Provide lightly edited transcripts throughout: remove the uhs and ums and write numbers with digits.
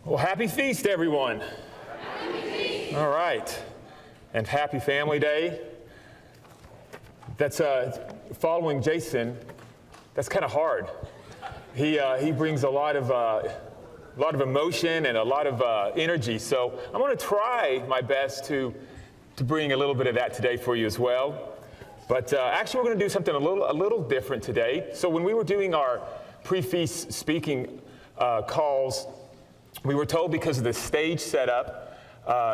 Well, happy feast, everyone. Happy feast. All right. And happy Family Day. That's following Jason. That's kind of hard. He brings a lot of emotion and a lot of energy. So I'm going to try my best to bring a little bit of that today for you as well. But actually, we're going to do something a little different today. So when we were doing our pre-feast speaking calls, we were told because of the stage setup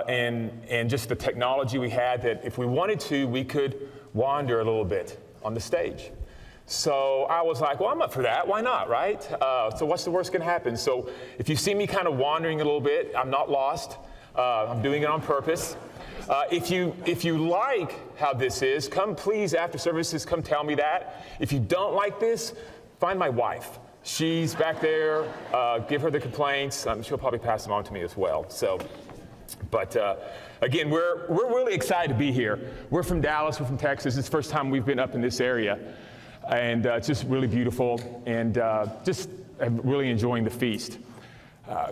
and just the technology we had that if we wanted to, we could wander a little bit on the stage. So I was like, well, I'm up for that. Why not, right? So what's the worst going to happen? So if you see me kind of wandering a little bit, I'm not lost. I'm doing it on purpose. If you like how this is, come please after services, come tell me that. If you don't like this, find my wife. She's back there. Give her the complaints. She'll probably pass them on to me as well. So, but again, we're really excited to be here. We're from Dallas. We're from Texas. It's the first time we've been up in this area, and it's just really beautiful. And just really enjoying the feast.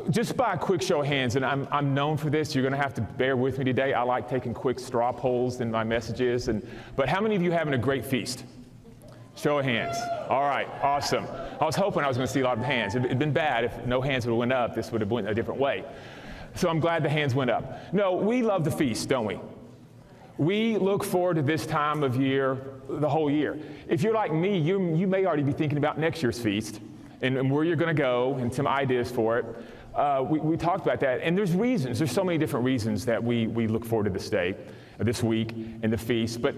Just by a quick show of hands, and I'm known for this. You're going to have to bear with me today. I like taking quick straw polls in my messages. But how many of you having a great feast? Show of hands. All right, awesome. I was hoping I was going to see a lot of hands. It'd been bad if no hands would have went up. This would have went a different way. So I'm glad the hands went up. No, we love the feast, don't we? We look forward to this time of year the whole year. If you're like me, you may already be thinking about next year's feast and where you're going to go and some ideas for it. We talked about that, and there's reasons. There's so many different reasons that we look forward to this day, this week, and the feast. But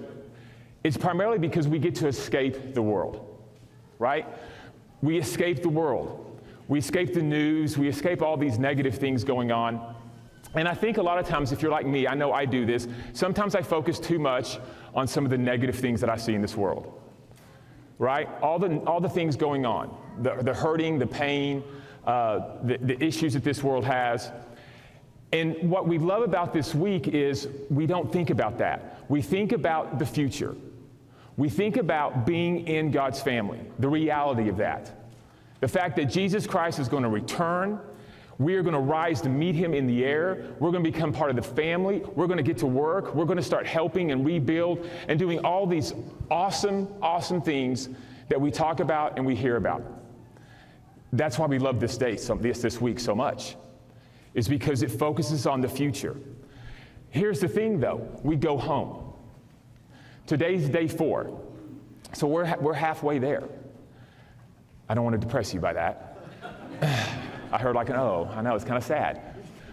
it's primarily because we get to escape the world, right? We escape the world. We escape the news. We escape all these negative things going on. And I think a lot of times, if you're like me, I know I do this, sometimes I focus too much on some of the negative things that I see in this world, right? All the things going on, the hurting, the pain, the issues that this world has. And what we love about this week is we don't think about that. We think about the future. We think about being in God's family, the reality of that. The fact that Jesus Christ is going to return. We are going to rise to meet him in the air. We're going to become part of the family. We're going to get to work. We're going to start helping and rebuild and doing all these awesome, awesome things that we talk about and we hear about. That's why we love this day, this week so much, is because it focuses on the future. Here's the thing, though. We go home. Today's day 4, so we're halfway there. I don't want to depress you by that. I heard like an oh, I know, it's kind of sad.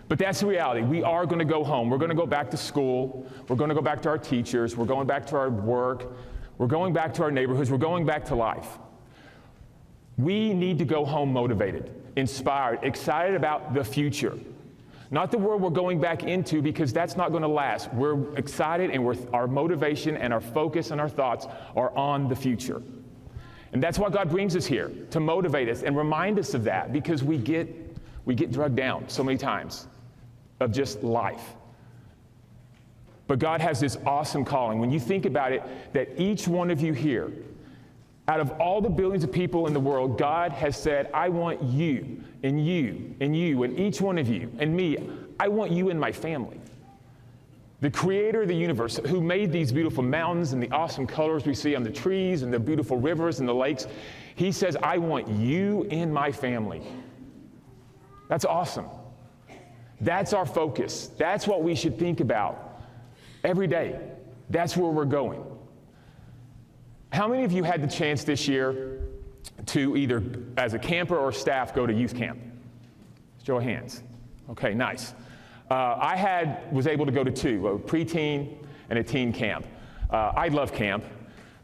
But that's the reality. We are going to go home. We're going to go back to school. We're going to go back to our teachers. We're going back to our work. We're going back to our neighborhoods. We're going back to life. We need to go home motivated, inspired, excited about the future. Not the world we're going back into, because that's not going to last. We're excited, and our motivation and our focus and our thoughts are on the future. And that's why God brings us here, to motivate us and remind us of that, because we get drugged down so many times of just life. But God has this awesome calling. When you think about it, that each one of you here, out of all the billions of people in the world, God has said, I want you, and you, and you, and each one of you, and me. I want you in my family. The creator of the universe, who made these beautiful mountains and the awesome colors we see on the trees and the beautiful rivers and the lakes, he says, I want you in my family. That's awesome. That's our focus. That's what we should think about every day. That's where we're going. How many of you had the chance this year to either as a camper or staff go to youth camp? Show of hands. Okay, nice. I was able to go to 2, a preteen and a teen camp. I love camp.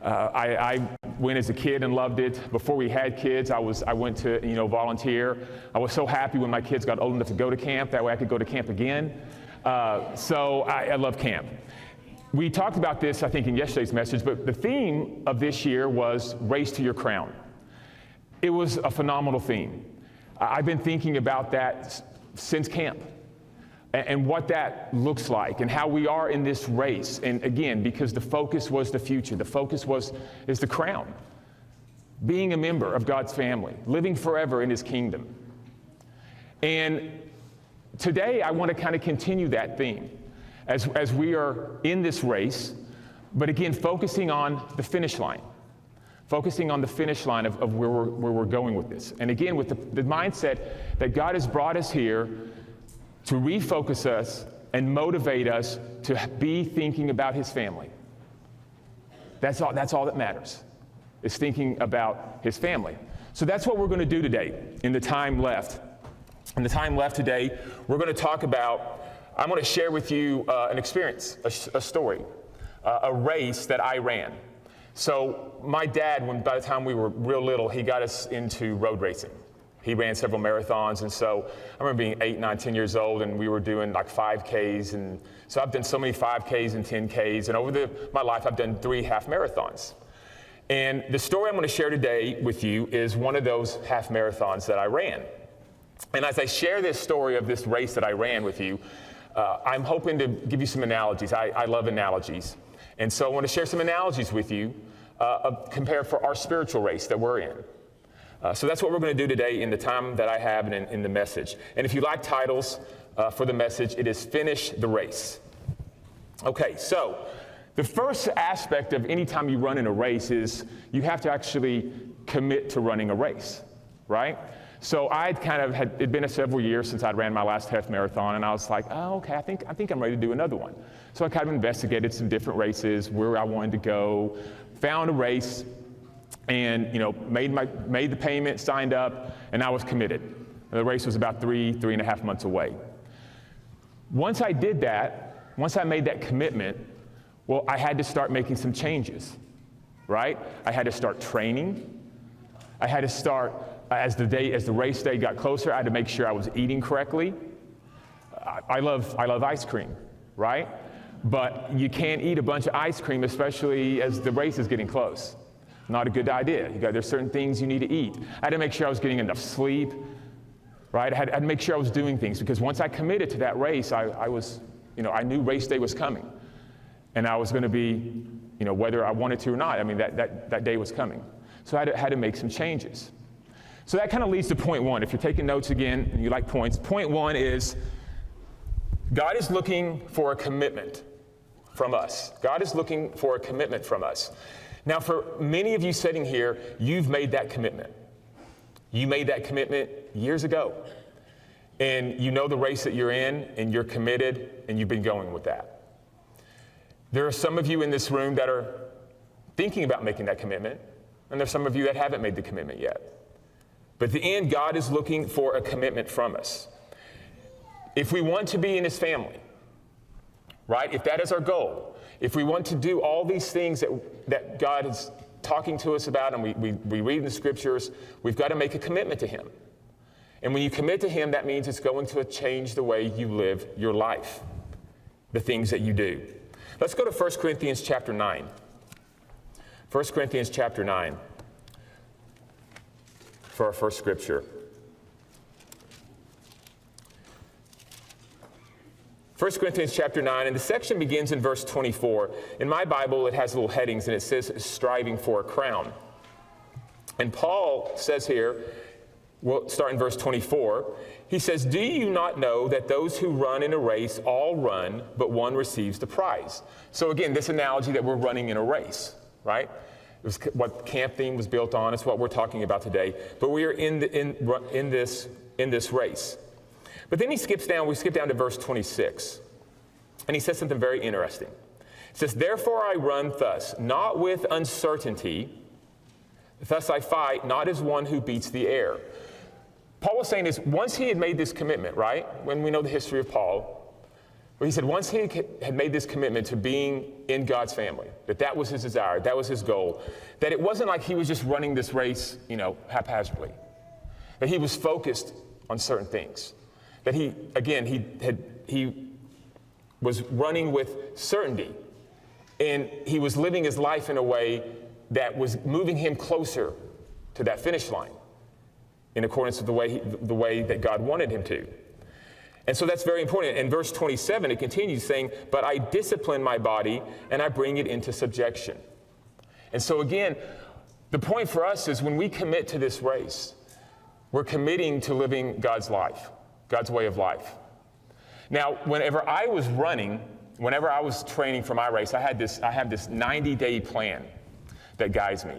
I went as a kid and loved it. Before we had kids, I went to volunteer. I was so happy when my kids got old enough to go to camp. That way I could go to camp again. So I love camp. We talked about this, I think, in yesterday's message, but the theme of this year was Race to Your Crown. It was a phenomenal theme. I've been thinking about that since camp and what that looks like and how we are in this race. And again, because the focus was the future, the focus is the crown. Being a member of God's family, living forever in his kingdom. And today I want to kind of continue that theme as we are in this race, but again, focusing on the finish line. Focusing on the finish line of where we're going with this. And again, with the mindset that God has brought us here to refocus us and motivate us to be thinking about his family. That's all that matters, is thinking about his family. So that's what we're going to do today in the time left. In the time left today, we're going to talk about, I'm going to share with you an experience, a story, a race that I ran. So my dad, by the time we were real little, he got us into road racing. He ran several marathons, and so I remember being 8, 9, 10 years old, and we were doing like 5Ks, and so I've done so many 5Ks and 10Ks, and over my life I've done 3 half marathons. And the story I'm going to share today with you is one of those half marathons that I ran. And as I share this story of this race that I ran with you, I'm hoping to give you some analogies. I love analogies. And so I want to share some analogies with you compared for our spiritual race that we're in. So that's what we're going to do today in the time that I have and in the message. And if you like titles for the message, it is Finish the Race. Okay, so the first aspect of any time you run in a race is you have to actually commit to running a race, right? So it'd been several years since I'd ran my last half marathon, and I was like, oh, okay, I think I'm ready to do another one. So I kind of investigated some different races, where I wanted to go, found a race, and made the payment, signed up, and I was committed. And the race was about 3.5 months away. Once I did that, once I made that commitment, well, I had to start making some changes, right? I had to start training. I had to start, as the race day got closer, I had to make sure I was eating correctly. I love ice cream, right? But you can't eat a bunch of ice cream, especially as the race is getting close. Not a good idea. There's certain things you need to eat. I had to make sure I was getting enough sleep, right? I had to make sure I was doing things, because once I committed to that race, I knew race day was coming. And I was going to be, whether I wanted to or not, that day was coming. So I had to make some changes. So that kind of leads to point one. If you're taking notes again and you like points, point one is God is looking for a commitment from us. God is looking for a commitment from us. Now, for many of you sitting here, you've made that commitment. You made that commitment years ago. And you know the race that you're in, and you're committed, and you've been going with that. There are some of you in this room that are thinking about making that commitment, and there's some of you that haven't made the commitment yet. But at the end, God is looking for a commitment from us. If we want to be in his family, right? If that is our goal, if we want to do all these things that God is talking to us about, and we read in the scriptures, we've got to make a commitment to him. And when you commit to him, that means it's going to change the way you live your life, the things that you do. Let's go to 1 Corinthians chapter 9. 1 Corinthians chapter 9 for our first scripture. 1 Corinthians chapter 9, and the section begins in verse 24. In my Bible, it has little headings, and it says, striving for a crown. And Paul says here, we'll start in verse 24. He says, do you not know that those who run in a race all run, but one receives the prize? So again, this analogy that we're running in a race, right? It was what camp theme was built on. It's what we're talking about today. But we are in this race. But then we skip down to verse 26. And he says something very interesting. He says, therefore I run thus, not with uncertainty. Thus I fight, not as one who beats the air. Paul was saying this, once he had made this commitment, right? When we know the history of Paul, where he said once he had made this commitment to being in God's family, that was his desire, that was his goal, that it wasn't like he was just running this race, haphazardly. That he was focused on certain things. That he was running with certainty, and he was living his life in a way that was moving him closer to that finish line, in accordance with the way that God wanted him to. And so that's very important. In verse 27, it continues saying, but I discipline my body and I bring it into subjection. And so again, the point for us is when we commit to this race, we're committing to living God's life, God's way of life. Now, whenever I was training for my race, I have this 90-day plan that guides me.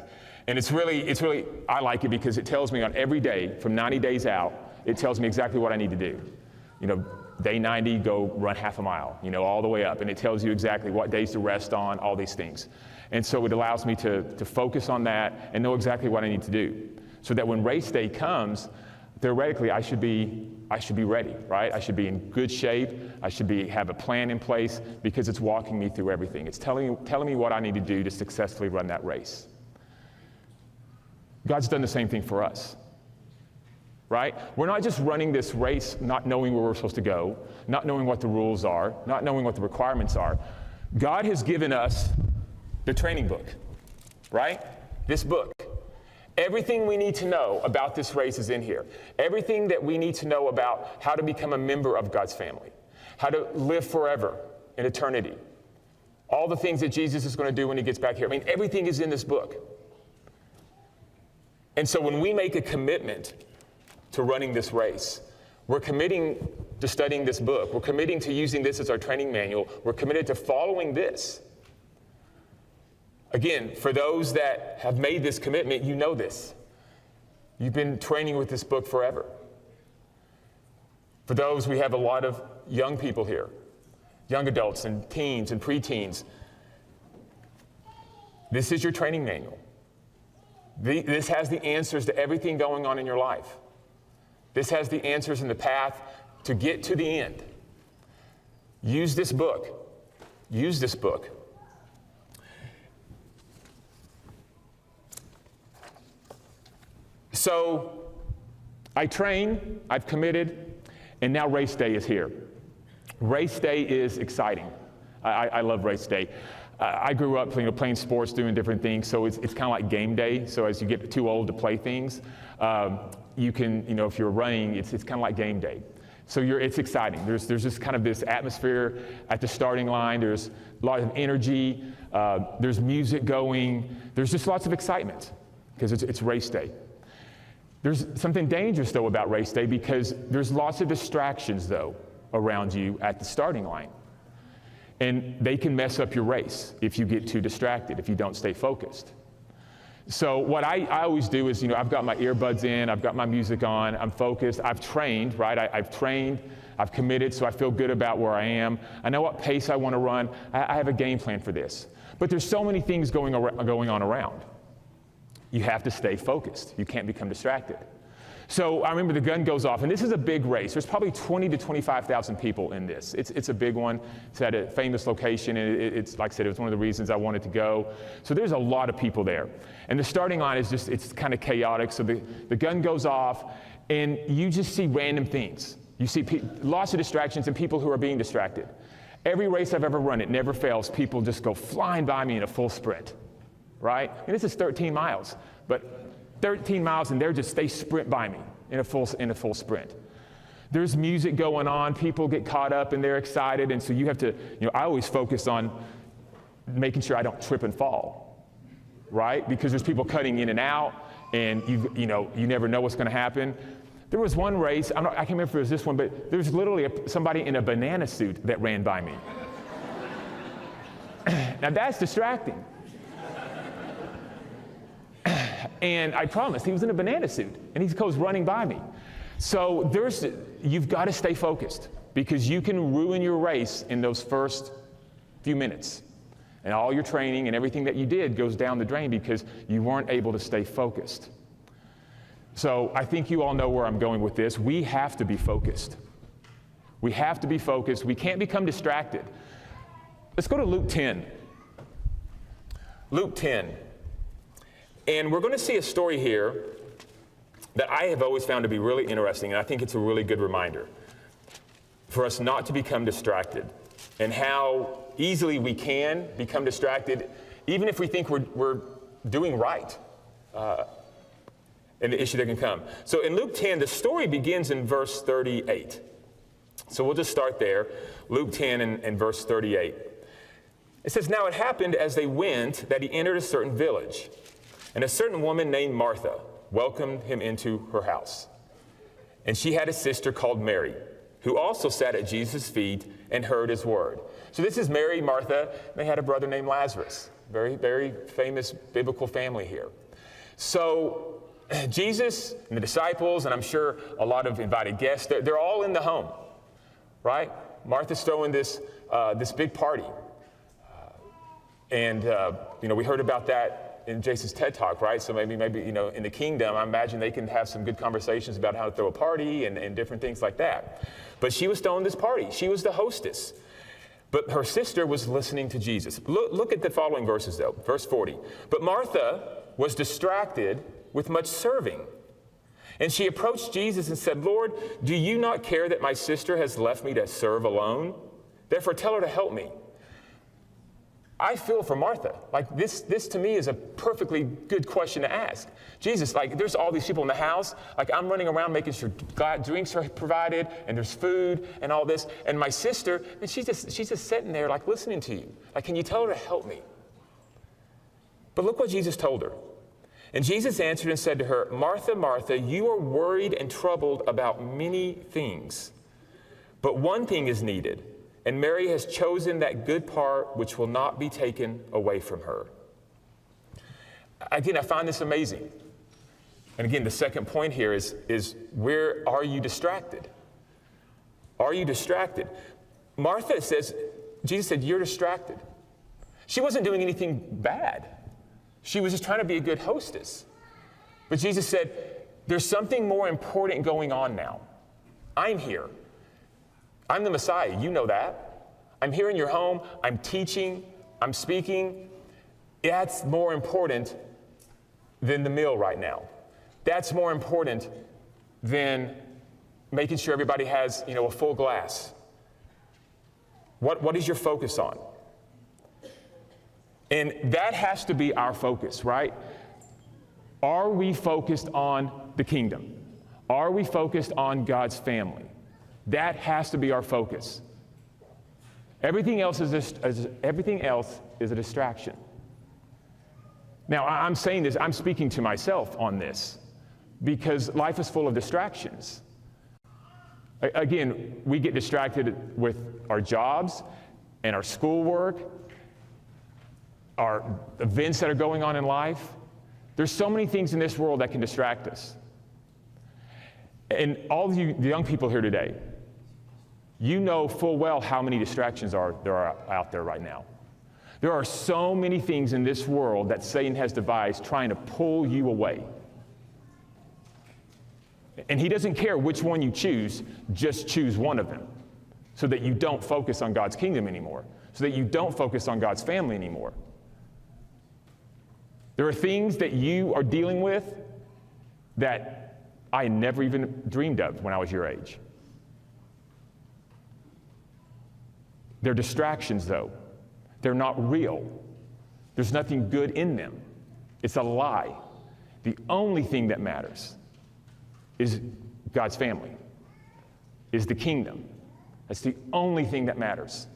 And it's really, I like it because it tells me on every day from 90 days out, it tells me exactly what I need to do. Day 90, go run half a mile, all the way up. And it tells you exactly what days to rest on, all these things. And so it allows me to focus on that and know exactly what I need to do. So that when race day comes, theoretically, I should be ready, right? I should be in good shape. I should have a plan in place because it's walking me through everything. It's telling me what I need to do to successfully run that race. God's done the same thing for us, right? We're not just running this race not knowing where we're supposed to go, not knowing what the rules are, not knowing what the requirements are. God has given us the training book, right? This book. Everything we need to know about this race is in here. Everything that we need to know about how to become a member of God's family, how to live forever in eternity, all the things that Jesus is going to do when he gets back here. Everything is in this book. And so when we make a commitment to running this race, we're committing to studying this book. We're committing to using this as our training manual. We're committed to following this. Again, for those that have made this commitment, you know this. You've been training with this book forever. For those, we have a lot of young people here, young adults and teens and preteens. This is your training manual. This has the answers to everything going on in your life. This has the answers in the path to get to the end. Use this book. Use this book. So I train, I've committed, and now race day is here. Race day is exciting. I love race day. I grew up playing sports, doing different things, so it's kind of like game day. So as you get too old to play things, you can, if you're running, it's kind of like game day. So it's exciting. There's just kind of this atmosphere at the starting line. There's a lot of energy. There's music going. There's just lots of excitement because it's race day. There's something dangerous, though, about race day because there's lots of distractions, though, around you at the starting line. And they can mess up your race if you get too distracted, if you don't stay focused. So what I always do is, I've got my earbuds in, I've got my music on, I'm focused, I've trained, right? I've trained, I've committed, so I feel good about where I am. I know what pace I want to run. I have a game plan for this. But there's so many things going on around. You have to stay focused. You can't become distracted. So I remember the gun goes off, and this is a big race. There's probably 20 to 25,000 people in this. It's a big one. It's at a famous location, and it's like I said, it was one of the reasons I wanted to go. So there's a lot of people there. And the starting line is it's kind of chaotic. So the gun goes off, and you just see random things. You see lots of distractions and people who are being distracted. Every race I've ever run, it never fails. People just go flying by me in a full sprint, right? And this is 13 miles, but 13 miles, and they sprint by me in a full sprint. There's music going on, people get caught up and they're excited, and so you have to, I always focus on making sure I don't trip and fall, right? Because there's people cutting in and out, and you never know what's gonna happen. There was one race, I can't remember if it was this one, but there's literally somebody in a banana suit that ran by me. Now that's distracting. And I promised, he was in a banana suit, and he goes running by me. So you've got to stay focused because you can ruin your race in those first few minutes. And all your training and everything that you did goes down the drain because you weren't able to stay focused. So I think you all know where I'm going with this. We have to be focused. We have to be focused. We can't become distracted. Let's go to Luke 10. Luke 10. And we're going to see a story here that I have always found to be really interesting, and I think it's a really good reminder for us not to become distracted and how easily we can become distracted even if we think we're doing right and the issue that can come. So in Luke 10, the story begins in verse 38. So we'll just start there, Luke 10 and verse 38. It says, "Now it happened as they went that he entered a certain village. And a certain woman named Martha welcomed him into her house. And she had a sister called Mary, who also sat at Jesus' feet and heard his word. So this is Mary, Martha. They had a brother named Lazarus. Very, very famous biblical family here. So Jesus and the disciples, and I'm sure a lot of invited guests, they're all in the home, right? Martha's throwing this big party. We heard about that in Jason's TED Talk, right? So maybe, in the kingdom, I imagine they can have some good conversations about how to throw a party and different things like that. But she was throwing this party. She was the hostess. But her sister was listening to Jesus. Look at the following verses, though. Verse 40. But Martha was distracted with much serving. And she approached Jesus and said, Lord, do you not care that my sister has left me to serve alone? Therefore, tell her to help me. I feel for Martha. Like this to me is a perfectly good question to ask. Jesus, like there's all these people in the house. Like I'm running around making sure drinks are provided and there's food and all this. And my sister, and she's just sitting there like listening to you. Like, can you tell her to help me? But look what Jesus told her. And Jesus answered and said to her, Martha, Martha, you are worried and troubled about many things. But one thing is needed. And Mary has chosen that good part which will not be taken away from her. Again, I find this amazing. And again, the second point here is where are you distracted? Are you distracted? Martha says, Jesus said, you're distracted. She wasn't doing anything bad. She was just trying to be a good hostess. But Jesus said, there's something more important going on now. I'm here. I'm the Messiah, you know that. I'm here in your home, I'm teaching, I'm speaking. That's more important than the meal right now. That's more important than making sure everybody has, a full glass. What is your focus on? And that has to be our focus, right? Are we focused on the kingdom? Are we focused on God's family? That has to be our focus. Everything else is a distraction. Now, I'm saying this, I'm speaking to myself on this because life is full of distractions. Again, we get distracted with our jobs and our schoolwork, our events that are going on in life. There's so many things in this world that can distract us. And all of you, the young people here today, you know full well how many distractions there are out there right now. There are so many things in this world that Satan has devised trying to pull you away. And he doesn't care which one you choose, just choose one of them so that you don't focus on God's kingdom anymore, so that you don't focus on God's family anymore. There are things that you are dealing with that I never even dreamed of when I was your age. They're distractions, though. They're not real. There's nothing good in them. It's a lie. The only thing that matters is God's family, is the kingdom. That's the only thing that matters.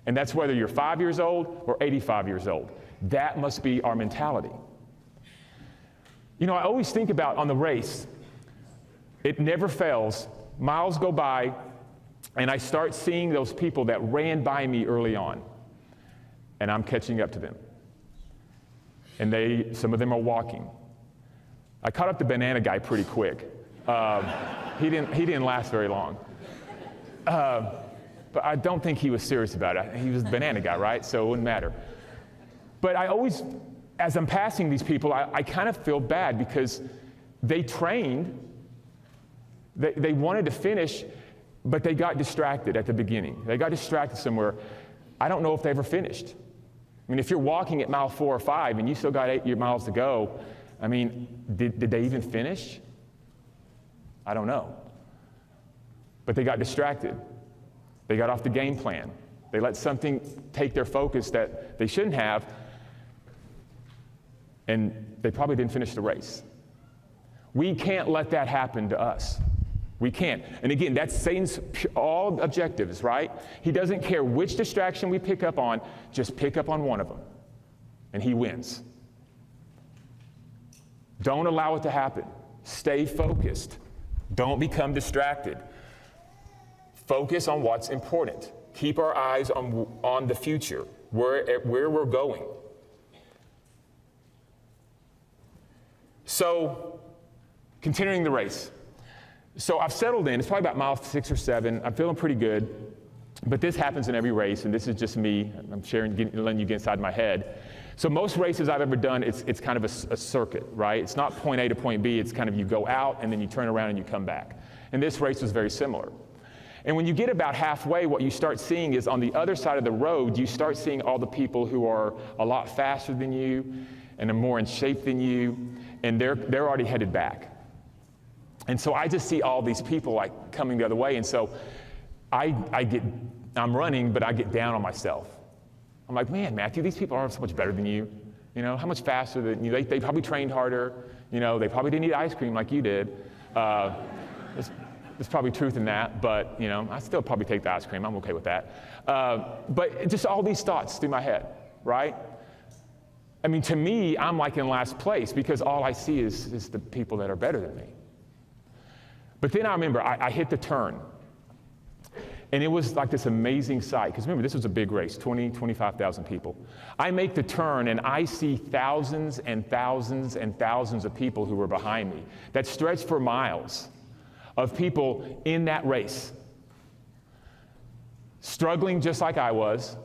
And that's whether you're 5 years old or 85 years old. That must be our mentality. I always think about on the race, it never fails. Miles go by, and I start seeing those people that ran by me early on, and I'm catching up to them. And some of them are walking. I caught up to banana guy pretty quick. He didn't last very long. But I don't think he was serious about it. He was the banana guy, right? So it wouldn't matter. But I always, as I'm passing these people, I kind of feel bad because they trained, they wanted to finish, but they got distracted at the beginning. They got distracted somewhere. I don't know if they ever finished. I mean, if you're walking at mile 4 or 5 and you still got 8 miles to go, I mean, did they even finish? I don't know. But they got distracted. They got off the game plan. They let something take their focus that they shouldn't have, and they probably didn't finish the race. We can't let that happen to us. We can't. And again, that's Satan's all objectives, right? He doesn't care which distraction we pick up on, just pick up on one of them, and he wins. Don't allow it to happen. Stay focused. Don't become distracted. Focus on what's important. Keep our eyes on the future, where we're going. So, continuing the race. So I've settled in. It's probably about mile 6 or 7. I'm feeling pretty good. But this happens in every race, and this is just me. I'm letting you get inside my head. So most races I've ever done, it's kind of a circuit, right? It's not point A to point B. It's kind of you go out, and then you turn around and you come back. And this race was very similar. And when you get about halfway, what you start seeing is on the other side of the road, you start seeing all the people who are a lot faster than you and are more in shape than you, and they're already headed back. And so I just see all these people like coming the other way, and so I'm running, but I get down on myself. I'm like, man, Matthew, these people are so much better than you. You know, how much faster than you? They probably trained harder. You know, they probably didn't eat ice cream like you did. There's probably truth in that, but, you know, I still probably take the ice cream. I'm okay with that. But just all these thoughts through my head, right? I mean, to me, I'm like in last place because all I see is the people that are better than me. But then I remember I hit the turn. And it was like this amazing sight, because remember, this was a big race, 25,000 people. I make the turn, and I see thousands and thousands and thousands of people who were behind me that stretched for miles of people in that race, struggling just like I was,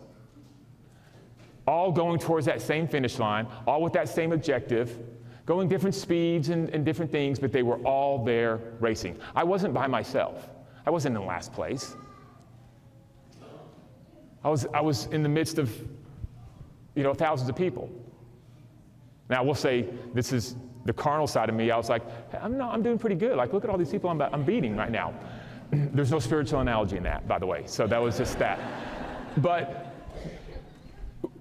all going towards that same finish line, all with that same objective, going different speeds and different things, but they were all there racing. I wasn't by myself. I wasn't in last place. I was in the midst of, you know, thousands of people. Now, we'll say this is the carnal side of me. I was like, I'm doing pretty good. Like, look at all these people I'm beating right now. There's no spiritual analogy in that, by the way. So that was just that. But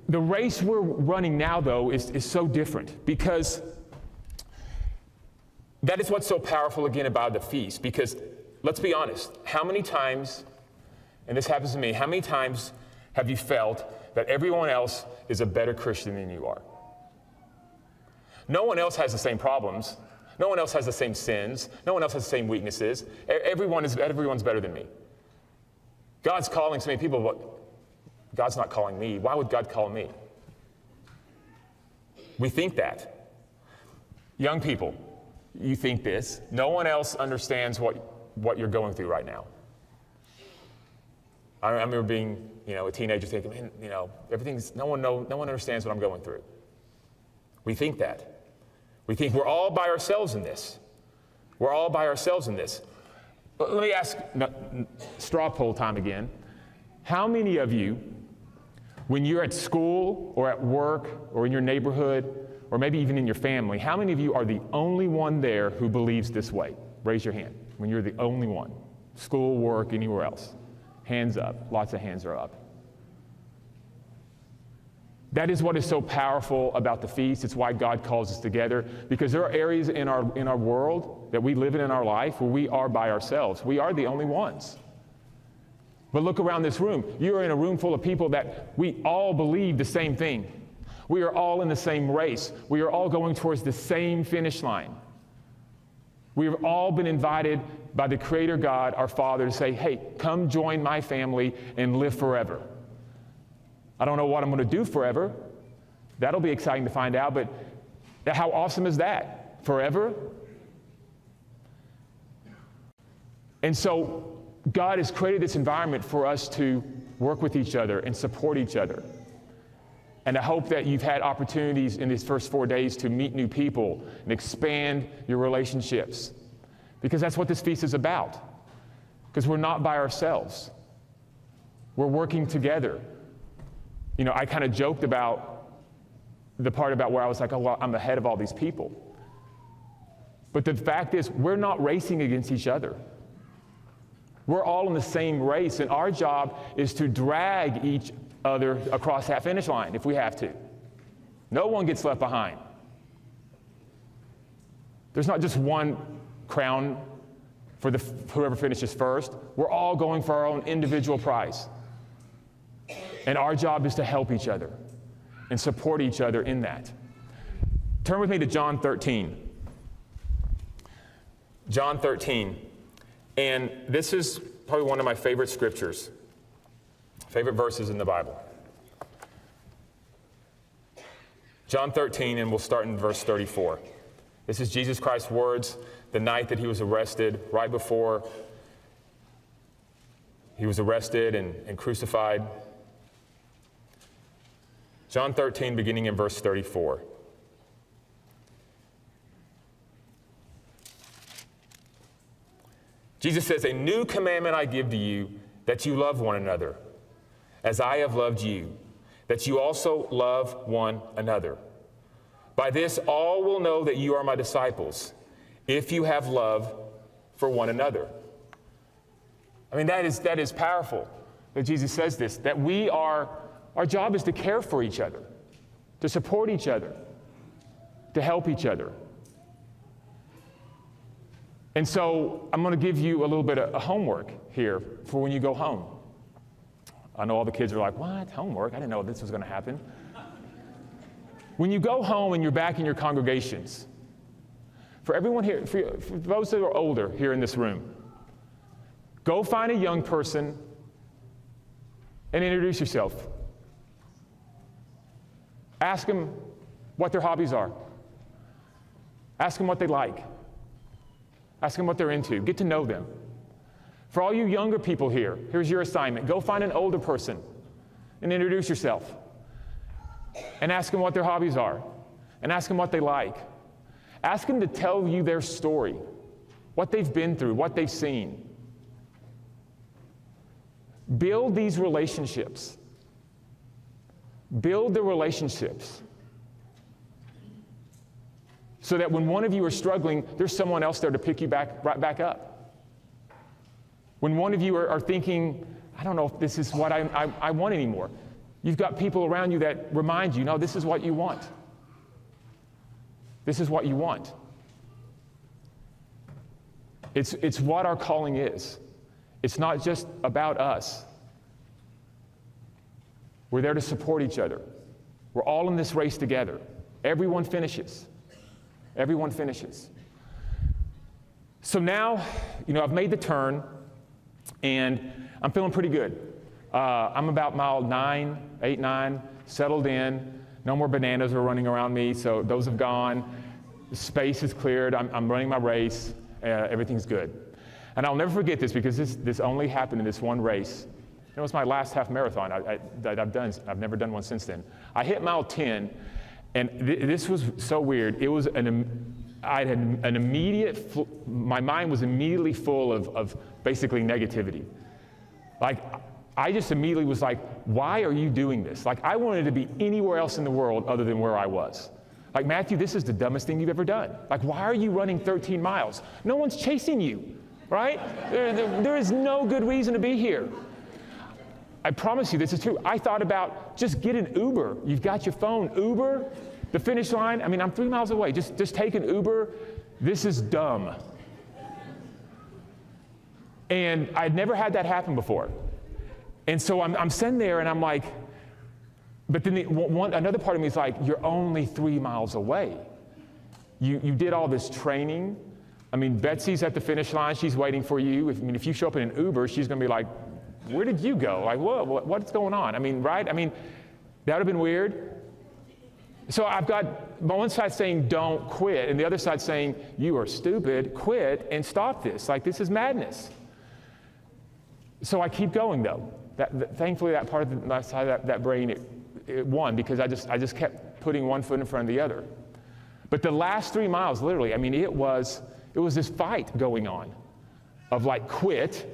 the race we're running now, though, is so different, because that is what's so powerful, again, about the feast. Because let's be honest, how many times, and this happens to me, how many times have you felt that everyone else is a better Christian than you are? No one else has the same problems. No one else has the same sins. No one else has the same weaknesses. Everyone's better than me. God's calling so many people, but God's not calling me. Why would God call me? We think that. Young people, you think this. No one else understands what you're going through right now. I remember being, you know, a teenager thinking, man, you know, no one understands what I'm going through. We think that. We think we're all by ourselves in this. We're all by ourselves in this. But let me ask, straw poll time again. How many of you, when you're at school or at work or in your neighborhood or maybe even in your family, how many of you are the only one there who believes this way? Raise your hand when you're the only one. School, work, anywhere else. Hands up. Lots of hands are up. That is what is so powerful about the feast. It's why God calls us together, because there are areas in our world that we live in our life where we are by ourselves. We are the only ones. But look around this room. You are in a room full of people that we all believe the same thing. We are all in the same race. We are all going towards the same finish line. We have all been invited by the Creator God, our Father, to say, hey, come join my family and live forever. I don't know what I'm going to do forever. That'll be exciting to find out, but how awesome is that? Forever? And so God has created this environment for us to work with each other and support each other. And I hope that you've had opportunities in these first 4 days to meet new people and expand your relationships, because that's what this feast is about. Because we're not by ourselves. We're working together. You know, I kind of joked about the part about where I was like, oh, well, I'm ahead of all these people. But the fact is, we're not racing against each other. We're all in the same race, and our job is to drag each other across that finish line if we have to. No one gets left behind. There's not just one crown for whoever finishes first. We're all going for our own individual prize. And our job is to help each other and support each other in that. Turn with me to John 13. John 13. And this is probably one of my favorite scriptures, favorite verses in the Bible. John 13, and we'll start in verse 34. This is Jesus Christ's words the night that he was arrested, right before he was arrested and crucified. John 13, beginning in verse 34. Jesus says, "A new commandment I give to you, that you love one another, as I have loved you, that you also love one another. By this all will know that you are my disciples, if you have love for one another." I mean, that is powerful that Jesus says this, that our job is to care for each other, to support each other, to help each other. And so I'm going to give you a little bit of homework here for when you go home. I know all the kids are like, "What? Homework? I didn't know this was going to happen." When you go home and you're back in your congregations, for everyone here, for those that are older here in this room, go find a young person and introduce yourself. Ask them what their hobbies are. Ask them what they like. Ask them what they're into. Get to know them. For all you younger people here, here's your assignment. Go find an older person and introduce yourself. And ask them what their hobbies are. And ask them what they like. Ask them to tell you their story, what they've been through, what they've seen. Build these relationships. Build the relationships. So that when one of you are struggling, there's someone else there to pick you right back up. When one of you are thinking, "I don't know if this is what I want anymore," you've got people around you that remind you, "No, this is what you want. This is what you want." It's what our calling is. It's not just about us. We're there to support each other. We're all in this race together. Everyone finishes. Everyone finishes. So now, I've made the turn, and I'm feeling pretty good. I'm about mile 8, 9, settled in. No more bananas are running around me, so those have gone. The space is cleared. I'm running my race. Everything's good. And I'll never forget this because this only happened in this one race. It was my last half marathon that I've done. I've never done one since then. I hit mile 10, and this was so weird. It was I had an immediate, my mind was immediately full of basically negativity. Like, I just immediately was like, "Why are you doing this?" Like, I wanted to be anywhere else in the world other than where I was. Like, "Matthew, this is the dumbest thing you've ever done. Like, why are you running 13 miles? No one's chasing you, right? There is no good reason to be here." I promise you, this is true. I thought about just get an Uber. You've got your phone. Uber, the finish line. I mean, I'm 3 miles away. Just take an Uber. This is dumb. And I'd never had that happen before. And so I'm sitting there and I'm like, but then another part of me is like, "You're only 3 miles away. You did all this training. I mean, Betsy's at the finish line. She's waiting for you. If you show up in an Uber, she's going to be like, 'Where did you go? Like, what's going on?' I mean, right? I mean, that would have been weird." So I've got one side saying, "Don't quit," and the other side saying, "You are stupid. Quit and stop this. Like, this is madness." So I keep going, though. Thankfully, that part of my side of that brain, it won because I just kept putting one foot in front of the other. But the last 3 miles, literally, I mean, it was this fight going on of like, quit,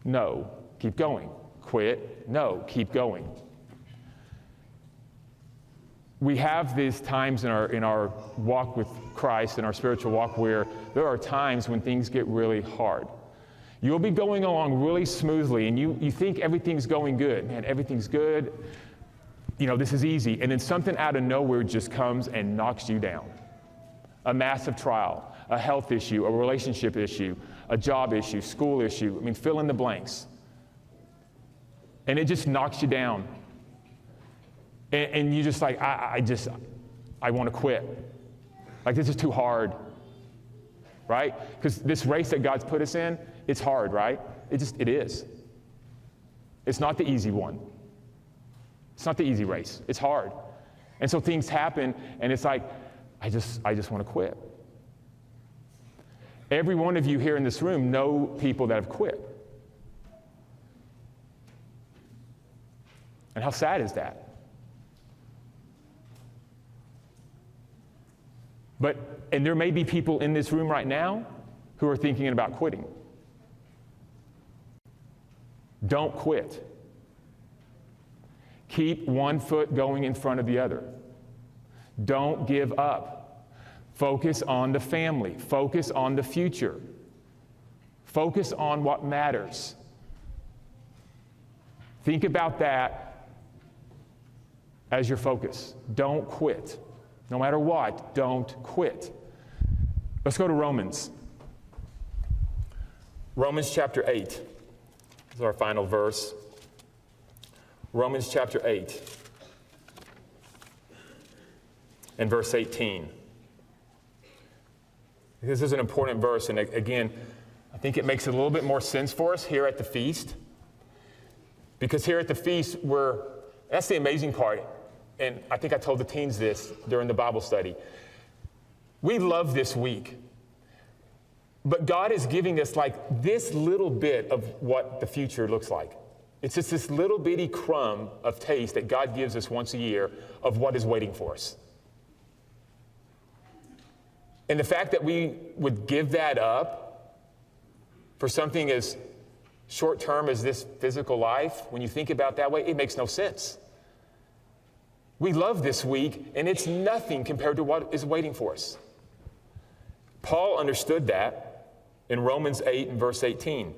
no, keep going. Quit, no, keep going. We have these times in our walk with Christ, in our spiritual walk, where there are times when things get really hard. You'll be going along really smoothly, and you think everything's going good. Man, everything's good. This is easy. And then something out of nowhere just comes and knocks you down. A massive trial, a health issue, a relationship issue, a job issue, school issue. I mean, fill in the blanks. And it just knocks you down. And you just like, I want to quit. Like, this is too hard. right? Because this race that God's put us in, it's hard, right? It is. It's not the easy one. It's not the easy race. It's hard. And so things happen, and it's like, I just want to quit. Every one of you here in this room know people that have quit. And how sad is that? And there may be people in this room right now who are thinking about quitting. Don't quit. Keep one foot going in front of the other. Don't give up. Focus on the family. Focus on the future. Focus on what matters. Think about that as your focus. Don't quit. No matter what, don't quit. Let's go to Romans. Romans chapter 8 is our final verse. Romans chapter 8 and verse 18. This is an important verse, and again, I think it makes a little bit more sense for us here at the feast. Because here at the feast, that's the amazing part, and I think I told the teens this during the Bible study. We love this week, but God is giving us like this little bit of what the future looks like. It's just this little bitty crumb of taste that God gives us once a year of what is waiting for us. And the fact that we would give that up for something as short-term as this physical life, when you think about it that way, it makes no sense. We love this week, and it's nothing compared to what is waiting for us. Paul understood that in Romans 8 and verse 18.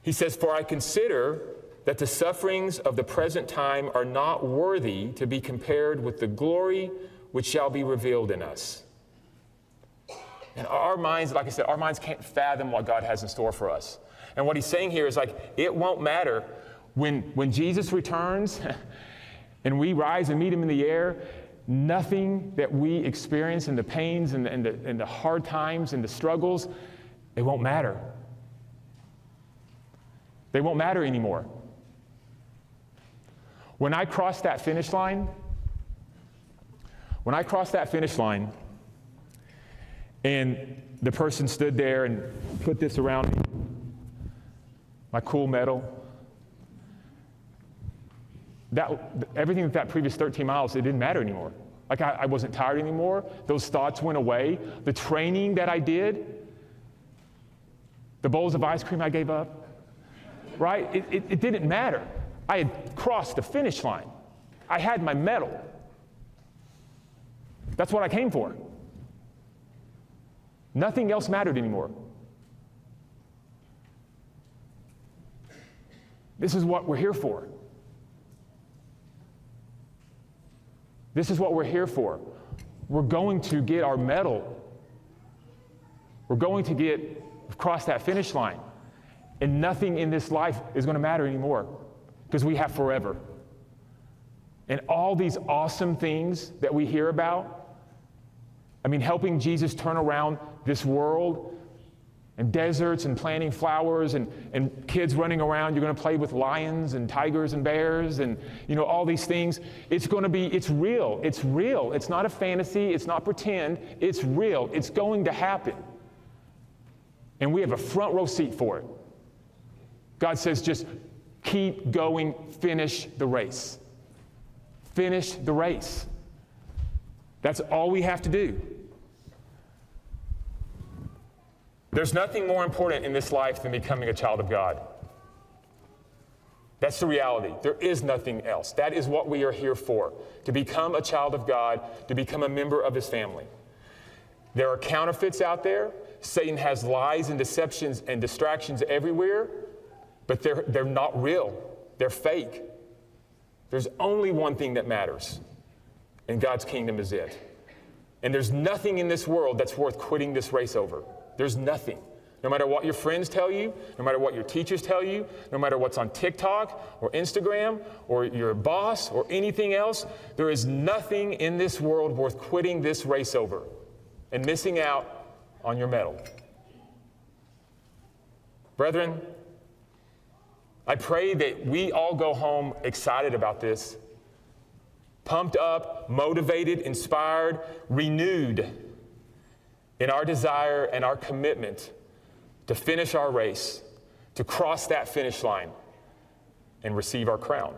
He says, "For I consider that the sufferings of the present time are not worthy to be compared with the glory which shall be revealed in us." And our minds, like I said, our minds can't fathom what God has in store for us. And what he's saying here is like, it won't matter when Jesus returns and we rise and meet him in the air. Nothing that we experience in the pains and the hard times and the struggles, it won't matter. They won't matter anymore. When I crossed that finish line, and the person stood there and put this around me, my cool medal, everything that previous 13 miles, it didn't matter anymore. Like I wasn't tired anymore. Those thoughts went away. The training that I did, the bowls of ice cream I gave up, right? It didn't matter. I had crossed the finish line. I had my medal. That's what I came for. Nothing else mattered anymore. This is what we're here for. This is what we're here for. We're going to get our medal. We're going to cross that finish line. And nothing in this life is going to matter anymore because we have forever. And all these awesome things that we hear about, helping Jesus turn around this world and deserts and planting flowers and kids running around. You're going to play with lions and tigers and bears and, all these things. It's real. It's real. It's not a fantasy. It's not pretend. It's real. It's going to happen. And we have a front row seat for it. God says, just keep going, finish the race. Finish the race. That's all we have to do. There's nothing more important in this life than becoming a child of God. That's the reality. There is nothing else. That is what we are here for, to become a child of God, to become a member of his family. There are counterfeits out there. Satan has lies and deceptions and distractions everywhere, but they're not real. They're fake. There's only one thing that matters, and God's kingdom is it. And there's nothing in this world that's worth quitting this race over. There's nothing. No matter what your friends tell you, no matter what your teachers tell you, no matter what's on TikTok or Instagram or your boss or anything else, there is nothing in this world worth quitting this race over and missing out on your medal. Brethren, I pray that we all go home excited about this, pumped up, motivated, inspired, renewed in our desire and our commitment to finish our race, to cross that finish line and receive our crown.